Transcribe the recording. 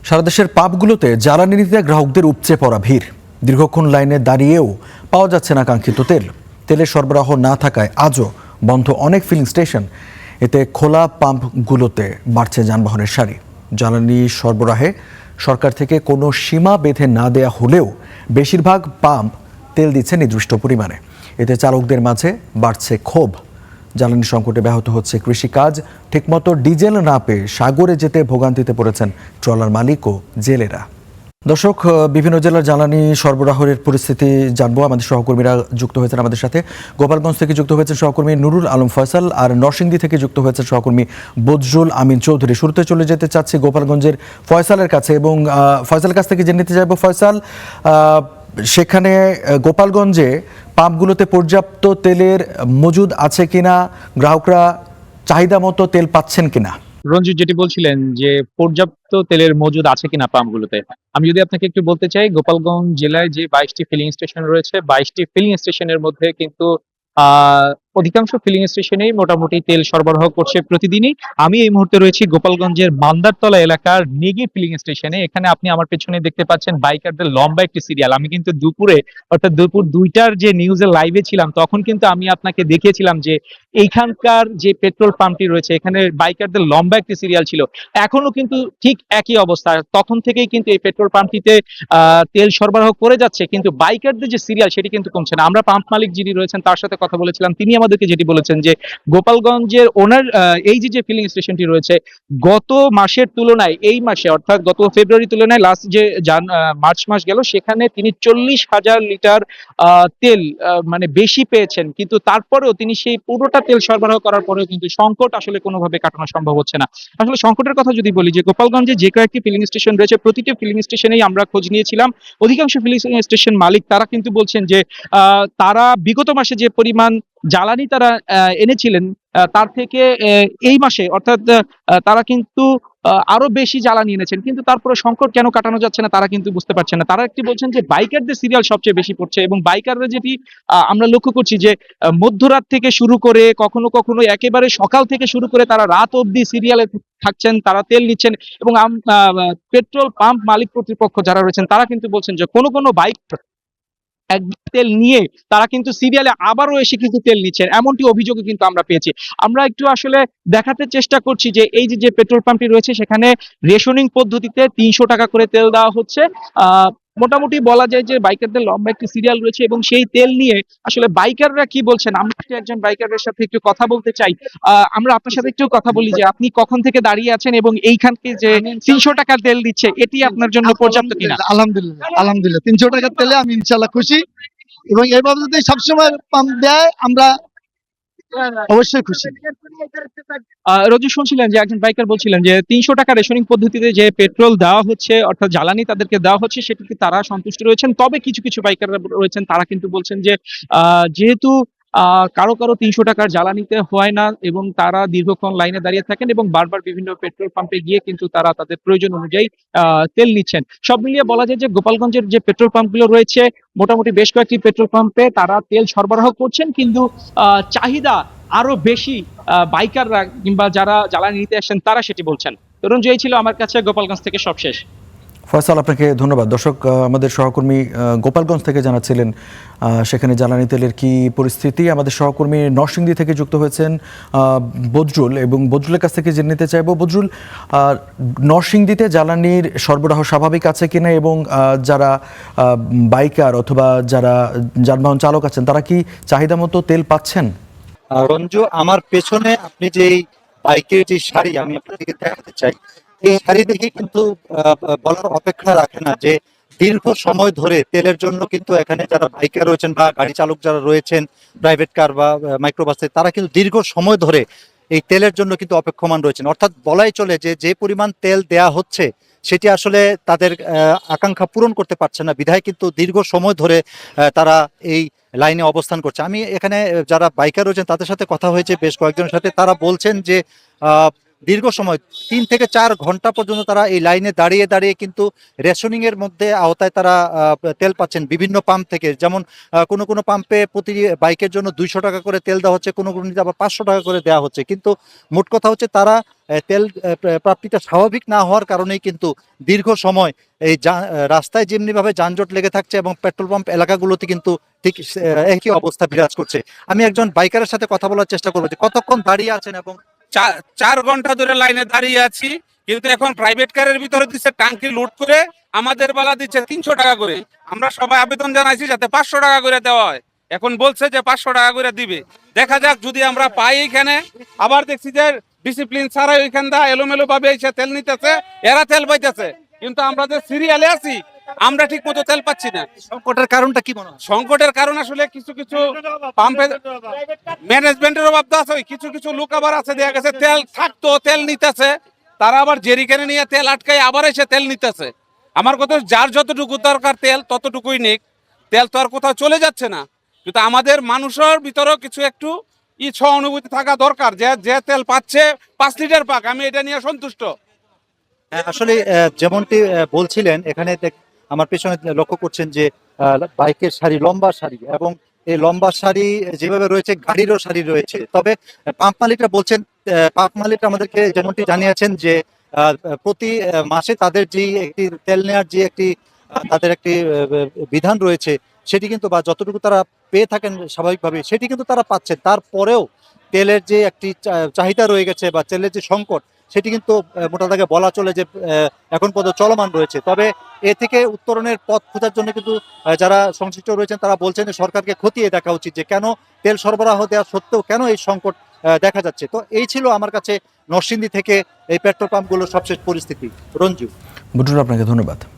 সারা দেশের পাম্পগুলোতে জ্বালানি নিতে গ্রাহকদের উপচে পড়া ভিড়। দীর্ঘক্ষণ লাইনে দাঁড়িয়েও পাওয়া যাচ্ছে না কাঙ্ক্ষিত তেল। তেলের সরবরাহ না থাকায় আজও বন্ধ অনেক ফিলিং স্টেশন। এতে খোলা পাম্পগুলোতে বাড়ছে যানবাহনের সারি। জ্বালানি সরবরাহে সরকার থেকে কোনো সীমা বেঁধে না দেয়া হলেও বেশিরভাগ পাম্প তেল দিচ্ছে নির্দিষ্ট পরিমাণে। এতে চালকদের মাঝে বাড়ছে ক্ষোভ। জ্বালানি সংকটে ব্যাহত হচ্ছে কৃষিকাজ। ঠিকমতো ডিজেল না পেয়ে সাগরে যেতে ভোগান্তিতে পড়েছেন ট্রলার মালিক ও জেলেরা। দর্শক, বিভিন্ন জেলার জ্বালানি সরবরাহের পরিস্থিতি জানবো। আমাদের সহকর্মীরা যুক্ত হয়েছেন আমাদের সাথে। গোপালগঞ্জ থেকে যুক্ত হয়েছেন সহকর্মী নুরুল আলম ফয়সাল, আর নরসিংদী থেকে যুক্ত হয়েছেন সহকর্মী বজরুল আমিন চৌধুরী। শুরুতে চলে যেতে চাচ্ছি গোপালগঞ্জের ফয়সালের কাছে এবং ফয়সালের কাছ থেকে জেনে নিতে চাইবো ফয়সাল, সেখানে গোপালগঞ্জে পাম্পগুলোতে পর্যাপ্ত তেলের মজুদ আছে কিনা, গ্রাহকরা চাহিদা মতো তেল পাচ্ছেন কিনা? রঞ্জিত যেটি বলছিলেন যে পর্যাপ্ত তেলের মজুদ আছে কিনা পাম্পগুলোতে, আমি যদি আপনাকে একটু বলতে চাই, গোপালগঞ্জ জেলায় যে 22টি ফিলিং স্টেশন রয়েছে, 22টি ফিলিং স্টেশনের মধ্যে কিন্তু আহ অধিকাংশ ফিলিং স্টেশনেই মোটামুটি তেল সরবরাহ করছে প্রতিদিনই। আমি এই মুহূর্তে রয়েছি গোপালগঞ্জের মান্দারতলা এলাকার নেগি ফিলিং স্টেশনে। এখানে আপনি আমার পেছনে দেখতে পাচ্ছেন বাইকারদের লম্বা একটি সিরিয়াল। আমি কিন্তু দুপুরে, অর্থাৎ দুপুর 2টার যে নিউজের লাইভে ছিলাম, তখন কিন্তু আমি আপনাকে দেখিয়েছিলাম যে এইখানকার যে পেট্রোল পাম্পটি রয়েছে, এখানে বাইকারদের লম্বা একটি সিরিয়াল ছিল। এখনো কিন্তু ঠিক একই অবস্থা। তখন থেকেই কিন্তু এই পেট্রোল পাম্পটিতে তেল সরবরাহ করে যাচ্ছে, কিন্তু বাইকারদের যে সিরিয়াল সেটি কিন্তু কমছে না। আমরা পাম্প মালিক যিনি রয়েছেন তার সাথে কথা বলেছিলাম, তিনি আমাদেরকে যেটি বলেছেন যে গোপালগঞ্জের ওনার এই যে ফিলিং স্টেশনটি রয়েছে, গত মাসের তুলনায় এই মাসে, অর্থাৎ গত ফেব্রুয়ারি তুলনায় লাস্ট যে মার্চ মাস গেল, সেখানে তিনি 40,000 লিটার তেল মানে বেশি পেয়েছেন। কিন্তু তারপরেও তিনি সেই পুরোটা তেল সরবরাহ করার পরেও কিন্তু সংকট আসলে কোনোভাবে কাটানো সম্ভব হচ্ছে না। আসলে সংকটের কথা যদি বলি, যে গোপালগঞ্জে যে কয়েকটি ফিলিং স্টেশন রয়েছে, প্রতিটি ফিলিং স্টেশনেই আমরা খোঁজ নিয়েছিলাম। অধিকাংশ ফিলিং স্টেশন মালিক তারা কিন্তু বলছেন যে তারা বিগত মাসে যে পরিমাণ জ্বালানি তারা এনেছিলেন, তার থেকে এই মাসে, অর্থাৎ তারা কিন্তু আরো বেশি জ্বালানি এনেছেন, কিন্তু তারপরে সংকট কেন কাটানো যাচ্ছে না তারা কিন্তু বুঝতে পারছেন না। তারা একটি বলছেন যে বাইকারদের সিরিয়াল সবচেয়ে বেশি পড়ছে, এবং বাইকাররা যেটি আমরা লক্ষ্য করছি যে মধ্যরাত থেকে শুরু করে, কখনো কখনো একেবারে সকাল থেকে শুরু করে তারা রাত অবধি সিরিয়ালে থাকছেন, তারা তেল নিচ্ছেন। এবং পেট্রোল পাম্প মালিক কর্তৃপক্ষ যারা রয়েছেন তারা কিন্তু বলছেন যে কোনো কোনো বাইক তেল নিয়ে তারা কিন্তু সিরিয়ালে আবারও এসে কিন্তু তেল নিচ্ছেন, এমনটি অভিযোগও কিন্তু আমরা পেয়েছি। আমরা একটু আসলে দেখাতে চেষ্টা করছি যে এই যে পেট্রোল পাম্পটি রয়েছে, সেখানে রেশনিং পদ্ধতিতে 300 টাকা করে তেল দেওয়া হচ্ছে। আহ মোটামুটি বলা যায় যে বাইকারদের লম্বা একটি সিরিয়াল রয়েছে, এবং সেই তেল নিয়ে আসলে বাইকাররা কি বলছেন, আমরা একজন বাইকারের সাথে একটু কথা বলতে চাই। আমরা আপনার সাথে একটু কথা বলি যে আপনি কখন থেকে দাঁড়িয়ে আছেন, এবং এইখানকে যে 300 টাকার তেল দিচ্ছে, এটি আপনার জন্য পর্যাপ্ত কিনা? আলহামদুলিল্লাহ, আলহামদুলিল্লাহ, 300 টাকার তেলে আমি ইনশাল্লাহ খুশি, এবং এভাবে যদি সবসময় পাম্প দেয় আমরা অবশ্যই খুশি। রোজু, শুনছিলেন যে একজন বাইকার বলছিলেন যে 300 টাকা রেশনিং পদ্ধতিতে যে পেট্রোল দেওয়া হচ্ছে, অর্থাৎ জ্বালানি তাদেরকে দেওয়া হচ্ছে, সেটিতে তারা সন্তুষ্ট রয়েছেন। তবে কিছু কিছু বাইকাররা রয়েছেন তারা কিন্তু বলছেন যে যেহেতু কারো কারো 300 টাকার জ্বালানিতে হয় না, এবং তারা দীর্ঘক্ষণ লাইনে দাঁড়িয়ে থাকেন, এবং বারবার বিভিন্ন পেট্রোল পাম্পে গিয়ে কিন্তু তারা তাদের প্রয়োজন অনুযায়ী তেল নিচ্ছেন। সব মিলিয়ে বলা যায় যে গোপালগঞ্জের যে পেট্রোল পাম্পগুলো রয়েছে, মোটামুটি বেশ কয়েকটি পেট্রোল পাম্পে তারা তেল সরবরাহ করছেন, কিন্তু চাহিদা আরো বেশি বাইকাররা কিংবা যারা জ্বালানি নিতে আসেন তারা সেটি বলছেন। তরুণ, এই ছিল আমার কাছে গোপালগঞ্জ থেকে সবশেষ। ফয়সাল, আপনাকে ধন্যবাদ। দর্শক, আমাদের সহকর্মী গোপালগঞ্জ থেকে জানাচ্ছিলেন সেখানে জ্বালানি তেলের কি পরিস্থিতি। আমাদের সহকর্মী নরসিংদী থেকে যুক্ত হয়েছেন বজরুল, এবং বজরুলের কাছ থেকে জেনে নিতে চাইব, বজরুল, নরসিংদীতে জ্বালানির সরবরাহ স্বাভাবিক আছে কিনা, এবং যারা বাইকার অথবা যারা যানবাহন চালক আছেন তারা কি চাহিদা মতো তেল পাচ্ছেন? রঞ্জু, আমার পেছনে আপনি যে বাইকের যে শাড়ি আমি আপনাদেরকে দেখাতে চাই, এই শাড়ি দেখে কিন্তু বলার অপেক্ষা রাখে না যে দীর্ঘ সময় ধরে তেলের জন্য কিন্তু এখানে যারা বাইকার রয়েছেন বা গাড়ি চালক যারা রয়েছেন, প্রাইভেট কার বা মাইক্রোবাসে, তারা কিন্তু দীর্ঘ সময় ধরে এই তেলের জন্য কিন্তু অপেক্ষমান রয়েছেন। অর্থাৎ বলাই চলে যে যে পরিমাণ তেল দেয়া হচ্ছে সেটি আসলে তাদের আকাঙ্ক্ষা পূরণ করতে পারছে না, বিধায় কিন্তু দীর্ঘ সময় ধরে তারা এই লাইনে অবস্থান করছে। আমি এখানে যারা বাইকার রয়েছেন তাদের সাথে কথা হয়েছে বেশ কয়েকজনের সাথে, তারা বলছেন যে দীর্ঘ সময় 3 থেকে 4 ঘন্টা পর্যন্ত তারা এই লাইনে দাঁড়িয়ে দাঁড়িয়ে কিন্তু রেশনিং এর মধ্যে আওতায় তারা তেল পাচ্ছেন বিভিন্ন পাম্প থেকে। যেমন কোনো কোনো পাম্পে প্রতি বাইকের জন্য 200 টাকা করে তেল দেওয়া হচ্ছে, কোনো কোনো আবার 500 টাকা করে দেওয়া হচ্ছে। কিন্তু মোট কথা হচ্ছে তারা তেল প্রাপ্তিটা স্বাভাবিক না হওয়ার কারণেই কিন্তু দীর্ঘ সময় এই রাস্তায় যেমনিভাবে যানজট লেগে থাকছে এবং পেট্রোল পাম্প এলাকাগুলোতে কিন্তু ঠিক একই অবস্থা বিরাজ করছে। আমি একজন বাইকারের সাথে কথা বলার চেষ্টা করবো যে কতক্ষণ দাঁড়িয়ে আছেন এবং 4 ঘন্টা ধরে লাইনে দাঁড়িয়ে আছি, কিন্তু এখন প্রাইভেট কারের ভিতরে দিচ্ছে টাঙ্কি লুট করে, আমাদের বেলা দিচ্ছে 300 টাকা করে। আমরা সবাই আবেদন জানাইছি যাতে 500 টাকা করে দেওয়া হয়। এখন বলছে যে 500 টাকা করে দিবে, দেখা যাক যদি আমরা পাই। এখানে আবার দেখছি যে ডিসিপ্লিন ছাড়া ওইখান দা এলোমেলো ভাবে এসে তেল নিতেছে, এরা তেল পাইতেছে, কিন্তু আমরা যে সিরিয়ালে আছি আমরা ঠিক মতো তেল পাচ্ছি না। সংকটের কারণটা কি মনে হয়? সংকটের কারণ আসলে কিছু কিছু পাম্পে ম্যানেজমেন্টের অভাব তো আছে, কিছু কিছু লোক আবার আছে দেখা গেছে তেল থাকতো তেল নিতেছে, তারা আবার জেরিকেনে নিয়ে তেল আটকায় আবার এসে তেল নিতেছে। আমার কথা যার যতটুকু দরকার তেল ততটুকুই নিক, তেল তো আর কোথাও চলে যাচ্ছে না। কিন্তু আমাদের মানুষের ভিতরেও কিছু একটু সহানুভূতি থাকা দরকার, যে যে তেল পাচ্ছে 5 লিটার পাক, আমি এটা নিয়ে সন্তুষ্ট। আসলে যেমনটি বলছিলেন, এখানে আমার পেছনে লক্ষ্য করছেন যে বাইকের সারি, লম্বা সারি, এবং এই লম্বা সারি যেভাবে রয়েছে গাড়িরও সারি রয়েছে। তবে পাম্প মালিকরা বলছেন, পাম্প মালিকরা আমাদেরকে যেমনটি জানিয়েছেন যে প্রতি মাসে তাদের যে একটি তেল নেওয়ার যে একটি তাদের একটি বিধান রয়েছে, সেটি কিন্তু বা যতটুকু তারা পেয়ে থাকেন স্বাভাবিকভাবে সেটি কিন্তু তারা পাচ্ছেন। তারপরেও তেলের যে একটি চাহিদা রয়ে গেছে বা তেলের যে সংকট, সেটি কিন্তু মোটা দাগে বলা চলে যে এখন পর্যন্ত চলমান রয়েছে। তবে এ থেকে উত্তরণের পথ খোঁজার জন্য কিন্তু যারা সংশ্লিষ্ট রয়েছেন তারা বলছেন যে সরকারকে খতিয়ে দেখা উচিত যে কেন তেল সরবরাহ দেওয়া সত্ত্বেও কেন এই সংকট দেখা যাচ্ছে। তো এই ছিল আমার কাছে নরসিংদী থেকে এই পেট্রোল পাম্পগুলোর সবশেষ পরিস্থিতি। রঞ্জু। বুটুল, আপনাকে ধন্যবাদ।